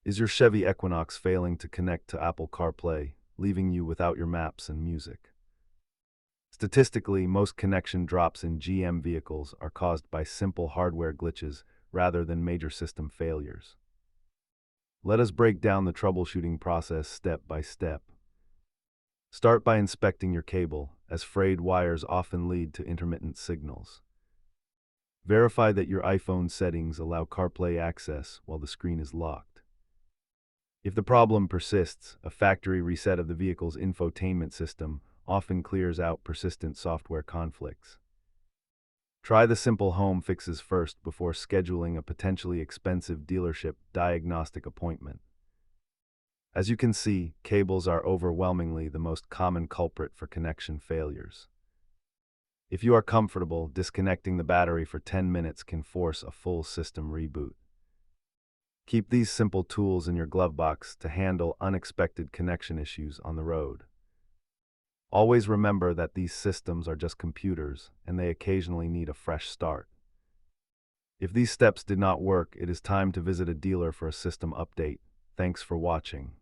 Is your Chevy Equinox failing to connect to Apple CarPlay, leaving you without your maps and music? Statistically, most connection drops in GM vehicles are caused by simple hardware glitches rather than major system failures. Let us break down the troubleshooting process step by step. Start by inspecting your cable, as frayed wires often lead to intermittent signals. Verify that your iPhone settings allow CarPlay access while the screen is locked. If the problem persists, a factory reset of the vehicle's infotainment system often clears out persistent software conflicts. Try the simple home fixes first before scheduling a potentially expensive dealership diagnostic appointment. As you can see, cables are overwhelmingly the most common culprit for connection failures. If you are comfortable, disconnecting the battery for 10 minutes can force a full system reboot. Keep these simple tools in your glove box to handle unexpected connection issues on the road. Always remember that these systems are just computers, and they occasionally need a fresh start. If these steps did not work, it is time to visit a dealer for a system update. Thanks for watching.